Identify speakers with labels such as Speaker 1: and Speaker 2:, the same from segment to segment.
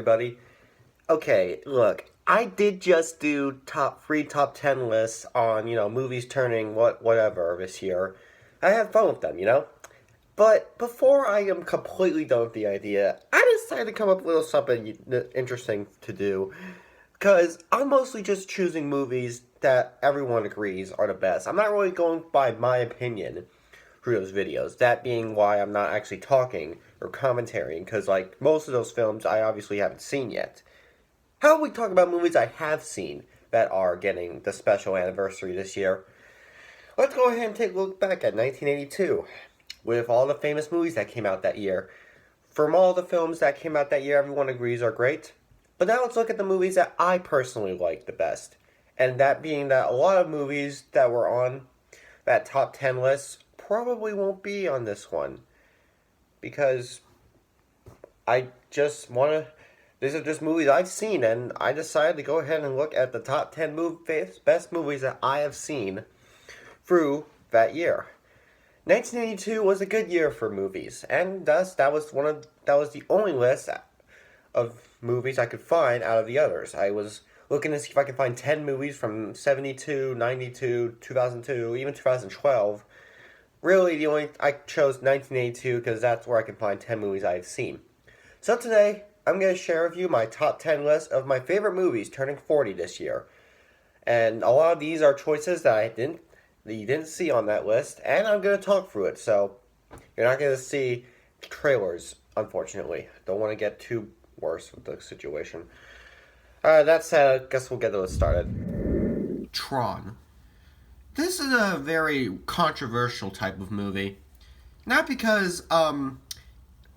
Speaker 1: everybody. Okay, look, I did just do top 10 lists on, movies turning whatever this year. I had fun with them, But before I am completely done with the idea, I decided to come up with a little something interesting to do. Because I'm mostly just choosing movies that everyone agrees are the best. I'm not really going by my opinion through those videos. That being why I'm not actually talking or commentating, because like most of those films I obviously haven't seen yet. How about we talk about movies I have seen that are getting the special anniversary this year? Let's go ahead and take a look back at 1982 with all the famous movies that came out that year. From all the films that came out that year, everyone agrees are great. But now let's look at the movies that I personally like the best. And that being that a lot of movies that were on that top 10 list probably won't be on this one. Because I just want to. These are just movies I've seen, and I decided to go ahead and look at the top 10 best movies that I have seen through that year. 1982 was a good year for movies, and thus that was the only list of movies I could find out of the others. I was looking to see if I could find 10 movies from 72, 92, 2002, even 2012. Really, I chose 1982 because that's where I can find 10 movies I've seen. So today, I'm going to share with you my top 10 list of my favorite movies turning 40 this year. And a lot of these are choices that you didn't see on that list, and I'm going to talk through it. So you're not going to see trailers, unfortunately. Don't want to get too worse with the situation. That said, I guess we'll get this started. Tron. This is a very controversial type of movie. Not because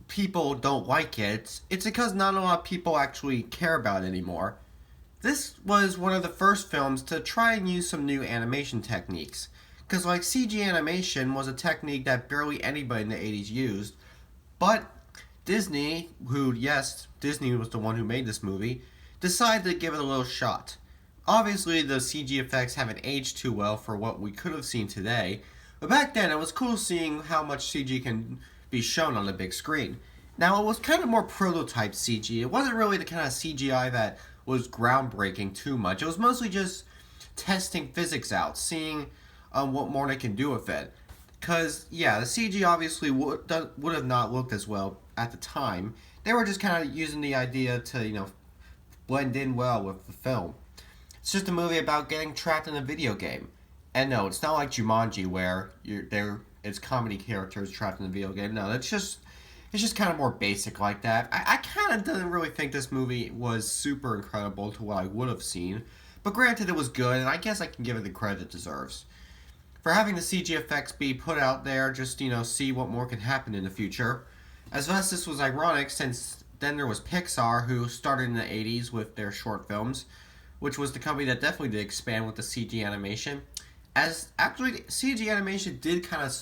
Speaker 1: people don't like it, it's because not a lot of people actually care about it anymore. This was one of the first films to try and use some new animation techniques. Because like CG animation was a technique that barely anybody in the 80s used. But Disney, Disney was the one who made this movie, decided to give it a little shot. Obviously the CG effects haven't aged too well for what we could have seen today. But back then it was cool seeing how much CG can be shown on the big screen. Now, it was kind of more prototype CG. It wasn't really the kind of CGI that was groundbreaking too much. It was mostly just testing physics out, seeing what more they can do with it. Because, yeah, the CG obviously would have not looked as well at the time. They were just kind of using the idea to, blend in well with the film. It's just a movie about getting trapped in a video game. And no, it's not like Jumanji where it's comedy characters trapped in a video game. No, it's just kind of more basic like that. I kind of didn't really think this movie was super incredible to what I would have seen. But granted, it was good, and I guess I can give it the credit it deserves. For having the CG effects be put out there, just, see what more can happen in the future. As thus, this was ironic since then there was Pixar, who started in the 80s with their short films, which was the company that definitely did expand with the CG animation. As actually, CG animation did kind of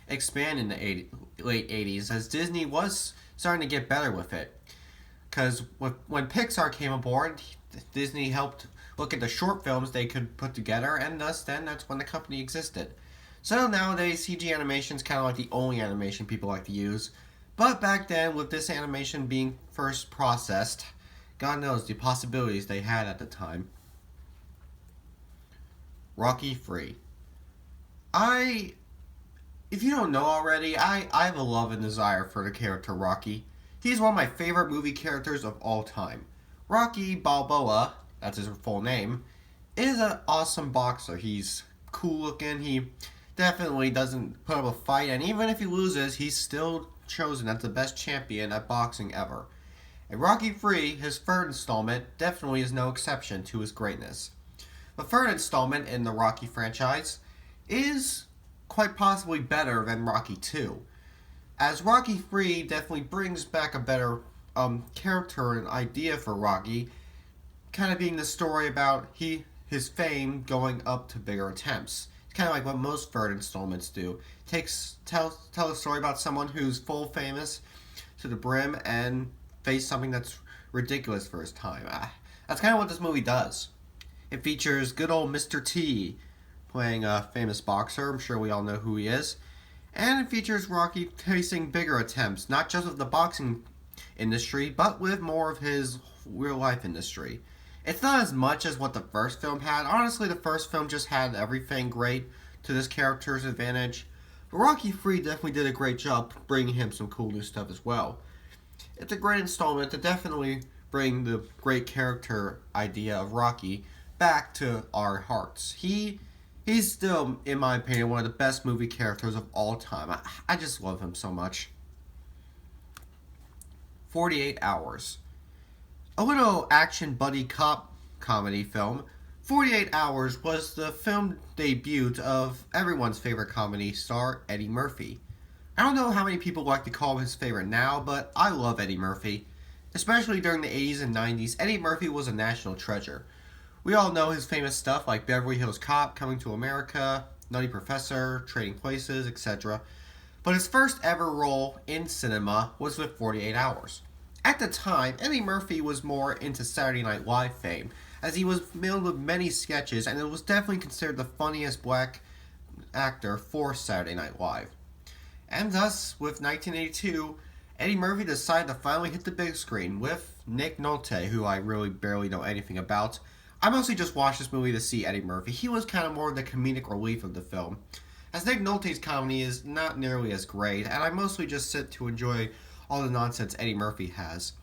Speaker 1: expand in the late 80s, as Disney was starting to get better with it. Because when Pixar came aboard, Disney helped look at the short films they could put together, and thus then that's when the company existed. So nowadays, CG animation is kind of like the only animation people like to use. But back then, with this animation being first processed, God knows the possibilities they had at the time. Rocky III. If you don't know already, I have a love and desire for the character Rocky. He's one of my favorite movie characters of all time. Rocky Balboa, that's his full name, is an awesome boxer. He's cool looking, he definitely doesn't put up a fight, and even if he loses, he's still chosen as the best champion at boxing ever. And Rocky III, his third installment, definitely is no exception to his greatness. The third installment in the Rocky franchise is quite possibly better than Rocky II, as Rocky III definitely brings back a better character and idea for Rocky, kind of being the story about his fame going up to bigger attempts. It's kind of like what most third installments do. Tell a story about someone who's full famous to the brim and face something that's ridiculous for his time. That's kind of what this movie does. It features good old Mr. T playing a famous boxer. I'm sure we all know who he is. And it features Rocky facing bigger attempts, not just with the boxing industry, but with more of his
Speaker 2: real life industry. It's not as much as what the first film had. Honestly, the first film just had everything great to this character's advantage. But Rocky 3 definitely did a great job bringing him some cool new stuff as well. It's a great installment to definitely bring the great character idea of Rocky back to our hearts. He's still, in my opinion, one of the best movie characters of all time. I just love him so much. 48 Hours. A little action buddy cop comedy film. 48 Hours was the film debut of everyone's favorite comedy star, Eddie Murphy. I don't know how many people like to call him his favorite now, but I love Eddie Murphy. Especially during the 80s and 90s, Eddie Murphy was a national treasure. We all know his famous stuff like Beverly Hills Cop, Coming to America, Nutty Professor, Trading Places, etc. But his first ever role in cinema was with 48 Hours. At the time, Eddie Murphy was more into Saturday Night Live fame, as he was filled with many sketches and it was definitely considered the funniest black actor for Saturday Night Live. And thus, with 1982, Eddie Murphy decided to finally hit the big screen with Nick Nolte, who I really barely know anything about. I mostly just watched this movie to see Eddie Murphy. He was kind of more the comedic relief of the film, as Nick Nolte's comedy is not nearly as great, and I mostly just sit to enjoy all the nonsense Eddie Murphy has.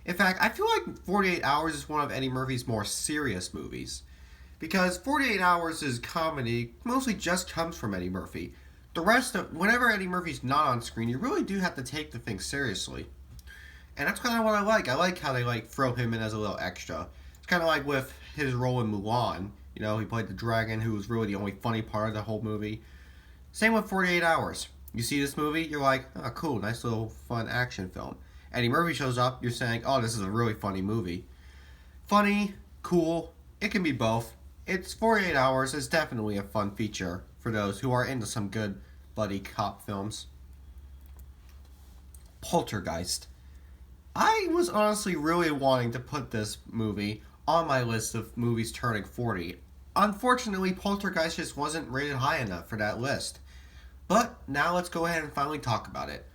Speaker 2: In fact, I feel like 48 Hours is one of Eddie Murphy's more serious movies, because 48 Hours' comedy mostly just comes from Eddie Murphy. The rest of, whenever Eddie Murphy's not on screen, you really do have to take the thing seriously. And that's kind of what I like. I like how they throw him in as a little extra. It's kind of like with his role in Mulan. You know, he played the dragon, who was really the only funny part of the whole movie. Same with 48 Hours. You see this movie, you're like, oh cool, nice little fun action film. Eddie Murphy shows up, you're saying, oh, this is a really funny movie. Funny, cool, it can be both. It's 48 Hours is definitely a fun feature for those who are into some good buddy cop films. Poltergeist. I was honestly really wanting to put this movie on my list of movies turning 40. Unfortunately, Poltergeist just wasn't rated high enough for that list. But now let's go ahead and finally talk about it.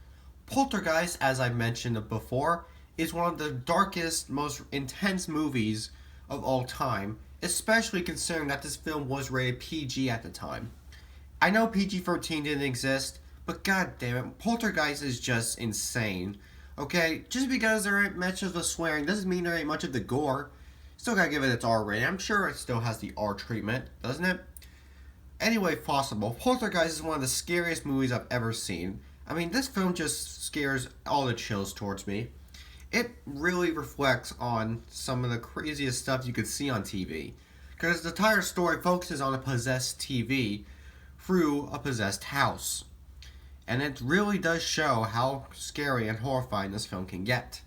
Speaker 2: Poltergeist, as I mentioned before, is one of the darkest, most intense movies of all time, especially considering that this film was rated PG at the time. I know PG-13 didn't exist, but god damn it, Poltergeist is just insane. Okay, just because there ain't much of the swearing doesn't mean there ain't much of the gore. Still gotta give it its R rating. I'm sure it still has the R treatment, doesn't it? Anyway, possible. Poltergeist is one of the scariest movies I've ever seen. I mean, this film just scares all the chills towards me. It really reflects on some of the craziest stuff you could see on TV. Because the entire story focuses on a possessed TV through a possessed house. And it really does show how scary and horrifying this film can get.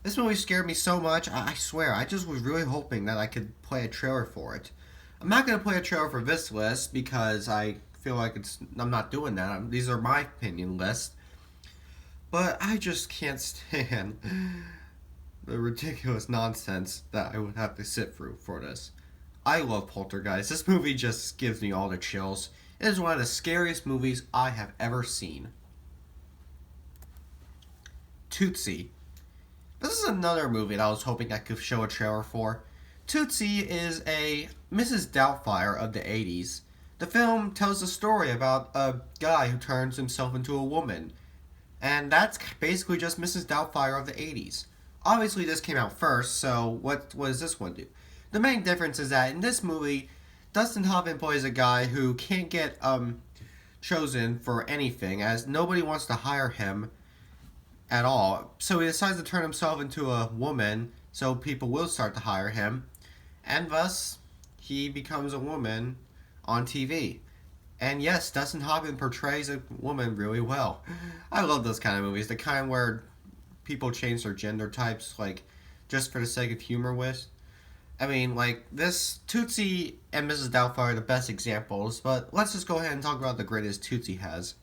Speaker 2: This movie scared me so much, I swear, I just was really hoping that I could play a trailer for it. I'm not going to play a trailer for this list because I feel like I'm not doing that. These are my opinion lists. But I just can't stand the ridiculous nonsense that I would have to sit through for this. I love Poltergeist. This movie just gives me all the chills. It is one of the scariest movies I have ever seen. Tootsie. This is another movie that I was hoping I could show a trailer for. Tootsie is a Mrs. Doubtfire of the 80s. The film tells a story about a guy who turns himself into a woman. And that's basically just Mrs. Doubtfire of the 80s. Obviously this came out first, so what does this one do? The main difference is that in this movie, Dustin Hoffman plays a guy who can't get chosen for anything, as nobody wants to hire him at all. So he decides to turn himself into a woman, so people will start to hire him. And thus, he becomes a woman on TV. And yes, Dustin Hoffman portrays a woman really well. I love those kind of movies, the kind where people change their gender types, just for the sake of humor with. I mean, this Tootsie and Mrs. Doubtfire are the best examples, but let's just go ahead and talk about the greatest Tootsie has.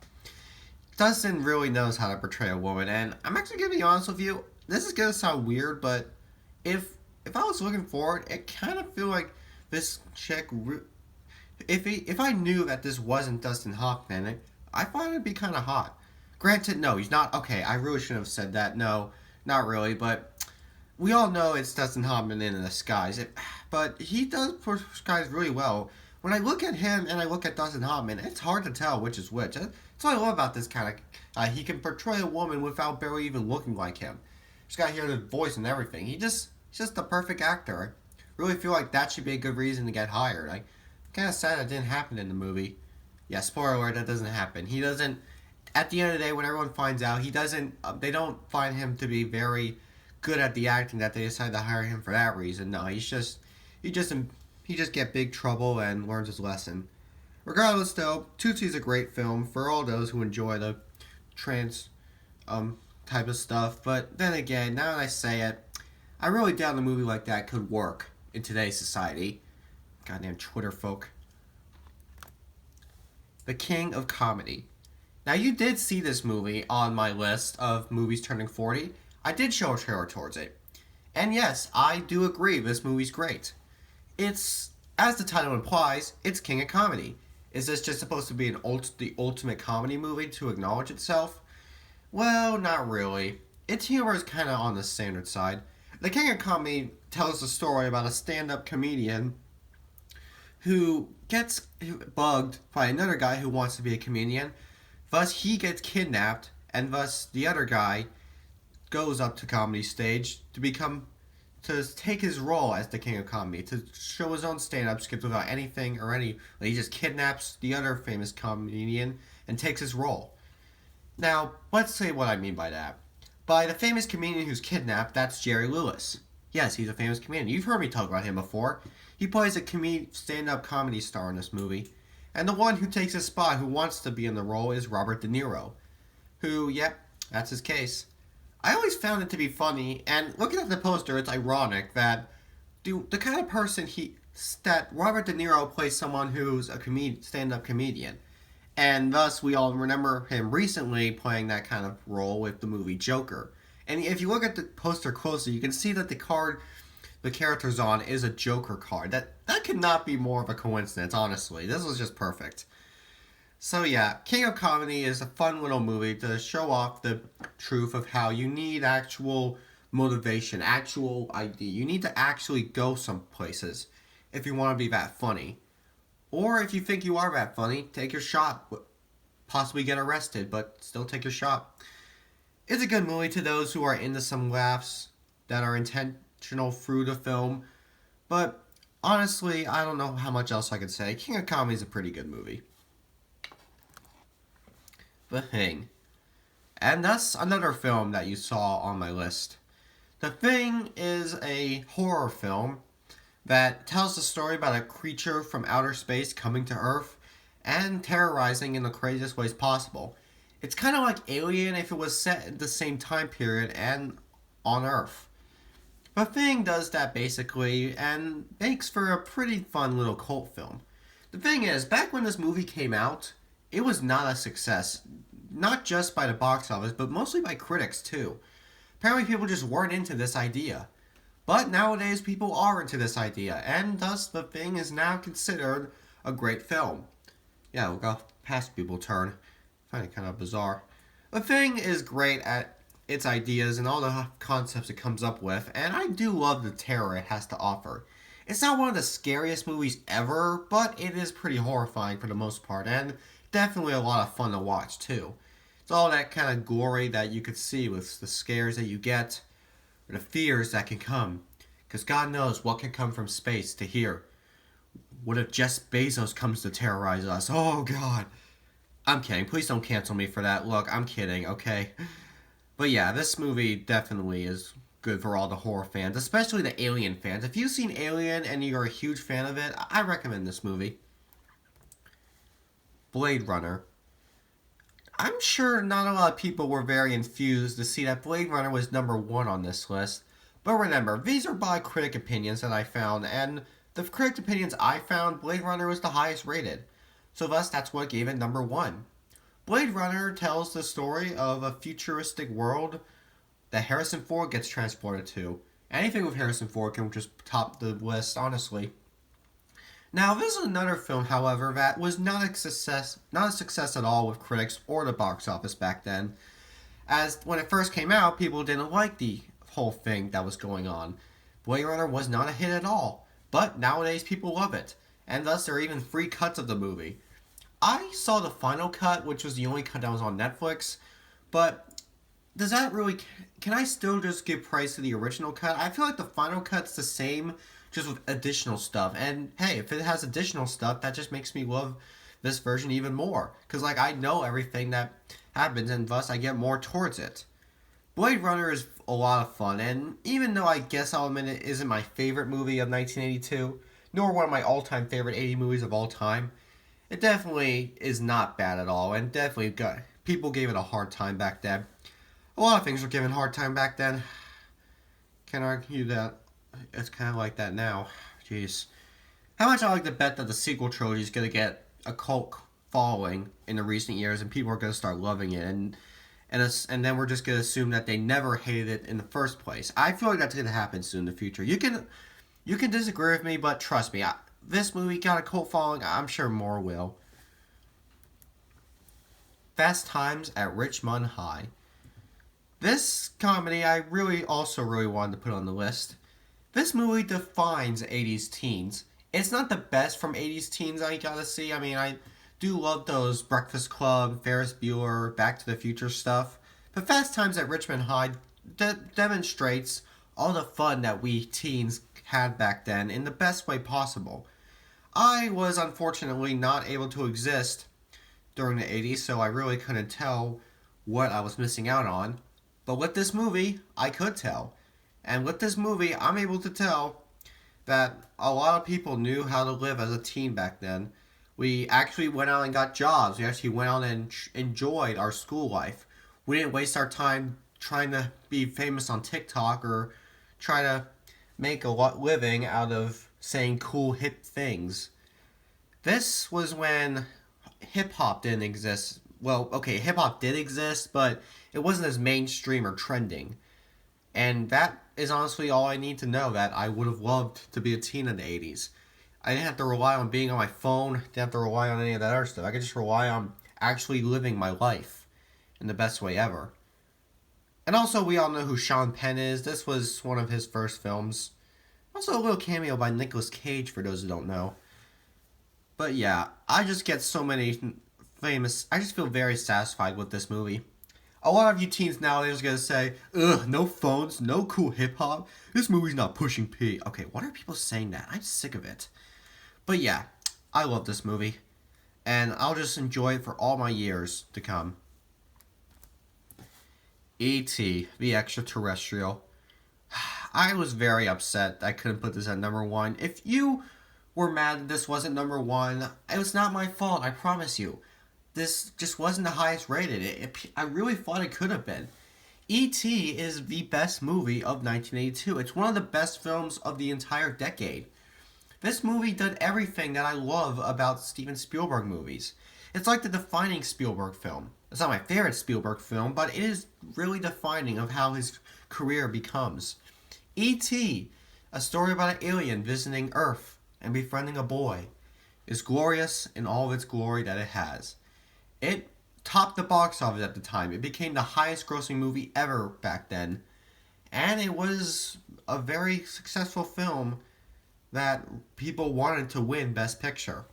Speaker 2: Dustin really knows how to portray a woman, and I'm actually going to be honest with you, this is going to sound weird, but if I was looking for it, it kind of feel like this chick, if I knew that this wasn't Dustin Hoffman, I find it'd be kind of hot. Granted, no, he's not, okay, I really shouldn't have said that, no, not really, but we all know it's Dustin Hoffman in the disguise, but he does disguise really well. When I look at him and I look at Dustin Hoffman, it's hard to tell which is which. That's what I love about this kind of. He can portray a woman without barely even looking like him. Just gotta hear the voice and everything. He's just the perfect actor. I really feel like that should be a good reason to get hired. I'm kind of sad that didn't happen in the movie. Yeah, spoiler alert, that doesn't happen. He doesn't. At the end of the day, when everyone finds out, he doesn't. They don't find him to be very good at the acting that they decide to hire him for that reason. No, he just get big trouble and learns his lesson. Regardless, though, Tootsie is a great film for all those who enjoy the trans type of stuff. But then again, now that I say it, I really doubt a movie like that could work in today's society. Goddamn Twitter folk. The King of Comedy. Now, you did see this movie on my list of movies turning 40. I did show a trailer towards it. And yes, I do agree this movie's great. It's, as the title implies, it's King of Comedy. Is this just supposed to be the ultimate comedy movie to acknowledge itself? Well, not really. Its humor is kind of on the standard side. The King of Comedy tells the story about a stand-up comedian who gets bugged by another guy who wants to be a comedian. Thus, he gets kidnapped, and thus the other guy goes up to comedy stage to take his role as the King of Comedy, to show his own stand-up skits without anything or any. He just kidnaps the other famous comedian and takes his role. Now, let's say what I mean by that. By the famous comedian who's kidnapped, that's Jerry Lewis. Yes, he's a famous comedian. You've heard me talk about him before. He plays a stand-up comedy star in this movie. And the one who takes his spot, who wants to be in the role, is Robert De Niro. Who, yep, that's his case. I always found it to be funny, and looking at the poster, it's ironic that the kind of person that Robert De Niro plays someone who's a stand-up comedian. And thus, we all remember him recently playing that kind of role with the movie Joker. And if you look at the poster closely, you can see that the card the character's on is a Joker card. That could not be more of a coincidence, honestly. This was just perfect. So yeah, King of Comedy is a fun little movie to show off the truth of how you need actual motivation, actual idea. You need to actually go some places if you want to be that funny. Or if you think you are that funny, take your shot. Possibly get arrested, but still take your shot. It's a good movie to those who are into some laughs that are intentional through the film. But honestly, I don't know how much else I could say. King of Comedy is a pretty good movie. The Thing. And that's another film that you saw on my list. The Thing is a horror film that tells the story about a creature from outer space coming to Earth and terrorizing in the craziest ways possible. It's kind of like Alien if it was set in the same time period and on Earth. The Thing does that basically and makes for a pretty fun little cult film. The thing is, back when this movie came out, it was not a success. Not just by the box office, but mostly by critics too. Apparently people just weren't into this idea. But nowadays people are into this idea, and thus The Thing is now considered a great film. Yeah, we'll go past people's turn. I find it kind of bizarre. The Thing is great at its ideas and all the concepts it comes up with, and I do love the terror it has to offer. It's not one of the scariest movies ever, but it is pretty horrifying for the most part, and definitely a lot of fun to watch too. It's all that kind of glory that you could see with the scares that you get, or the fears that can come. Because God knows what can come from space to here. What if Jeff Bezos comes to terrorize us? Oh God. I'm kidding. Please don't cancel me for that. Look, I'm kidding, okay? But yeah, this movie definitely is good for all the horror fans, especially the Alien fans. If you've seen Alien and you're a huge fan of it, I recommend this movie. Blade Runner. I'm sure not a lot of people were very enthused to see that Blade Runner was number 1 on this list. But remember, these are by critic opinions that I found, and the critic opinions I found, Blade Runner was the highest rated. So thus, that's what gave it number 1. Blade Runner tells the story of a futuristic world that Harrison Ford gets transported to. Anything with Harrison Ford can just top the list, honestly. Now, this is another film, however, that was not a success at all with critics or the box office back then. As when it first came out, people didn't like the whole thing that was going on. Blade Runner was not a hit at all, but nowadays people love it, and thus there are even free cuts of the movie. I saw the final cut, which was the only cut that was on Netflix, but does that really... Can I still just give praise to the original cut? I feel like the final cut's the same, just with additional stuff. And hey, if it has additional stuff, that just makes me love this version even more. Because, like, I know everything that happens, and thus I get more towards it. Blade Runner is a lot of fun, and even though I guess I'll admit it isn't my favorite movie of 1982, nor one of my all-time favorite 80 movies of all time, it definitely is not bad at all, and definitely people gave it a hard time back then. A lot of things were given a hard time back then. Can't argue that it's kind of like that now. Jeez. How much I like to bet that the sequel trilogy is going to get a cult following in the recent years, and people are going to start loving it, and then we're just going to assume that they never hated it in the first place. I feel like that's going to happen soon in the future. You can disagree with me, but trust me, this movie got a cult following. I'm sure more will. Fast Times at Richmond High. This comedy I really wanted to put on the list. This movie defines 80s teens. It's not the best from 80s teens I gotta see. I mean, I do love those Breakfast Club, Ferris Bueller, Back to the Future stuff. But Fast Times at Richmond High demonstrates all the fun that we teens had back then in the best way possible. I was unfortunately not able to exist during the 80s, so I really couldn't tell what I was missing out on. But with this movie, I could tell. And with this movie, I'm able to tell that a lot of people knew how to live as a teen back then. We actually went out and got jobs. We actually went out and enjoyed our school life. We didn't waste our time trying to be famous on TikTok or try to make a living out of saying cool, hip things. This was when hip-hop didn't exist. Well, okay, hip-hop did exist, but it wasn't as mainstream or trending. And that is honestly all I need to know, that I would have loved to be a teen in the 80s. I didn't have to rely on being on my phone, didn't have to rely on any of that other stuff. I could just rely on actually living my life in the best way ever. And also, we all know who Sean Penn is. This was one of his first films. Also, a little cameo by Nicolas Cage, for those who don't know. But yeah, I just get so many famous... I just feel very satisfied with this movie. A lot of you teens nowadays are going to say, ugh, no phones, no cool hip-hop. This movie's not pushing P. Okay, why are people saying that? I'm sick of it. But yeah, I love this movie. And I'll just enjoy it for all my years to come. E.T., the extraterrestrial. I was very upset I couldn't put this at number one. If you were mad that this wasn't number one, it was not my fault, I promise you. This just wasn't the highest rated. I really thought it could have been. E.T. is the best movie of 1982. It's one of the best films of the entire decade. This movie did everything that I love about Steven Spielberg movies. It's like the defining Spielberg film. It's not my favorite Spielberg film, but it is really defining of how his career becomes. E.T., a story about an alien visiting Earth and befriending a boy, is glorious in all of its glory that it has. It topped the box office at the time. It became the highest grossing movie ever back then. And it was a very successful film that people wanted to win Best Picture.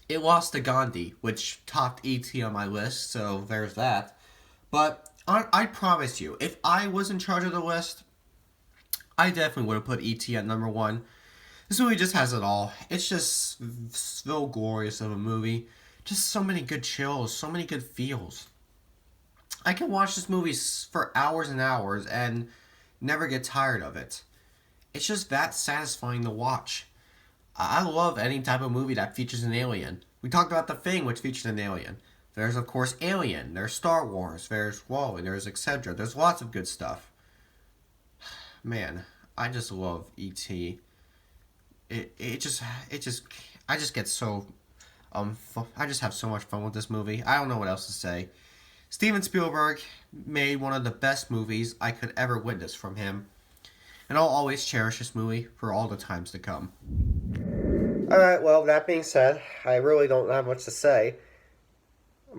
Speaker 2: It lost to Gandhi, which topped E.T. on my list, so there's that. But I promise you, if I was in charge of the list, I definitely would have put E.T. at number one. This movie just has it all. It's just so glorious of a movie. Just so many good chills, so many good feels. I can watch this movie for hours and hours and never get tired of it. It's just that satisfying to watch. I love any type of movie that features an alien. We talked about The Thing, which features an alien. There's, of course, Alien. There's Star Wars. There's WALL-E. There's etc. There's lots of good stuff. Man, I just love E.T. I just get so... I just have so much fun with this movie. I don't know what else to say. Steven Spielberg made one of the best movies I could ever witness from him. And I'll always cherish this movie for all the times to come.
Speaker 1: Alright, well, that being said, I really don't have much to say.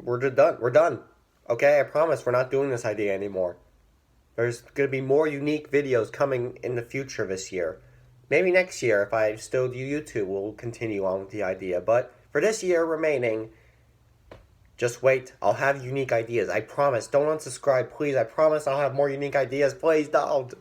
Speaker 1: We're just done. We're done. Okay, I promise we're not doing this idea anymore. There's going to be more unique videos coming in the future this year. Maybe next year, if I still do YouTube, we'll continue on with the idea. But for this year remaining, just wait. I'll have unique ideas. I promise. Don't unsubscribe, please. I promise I'll have more unique ideas. Please don't.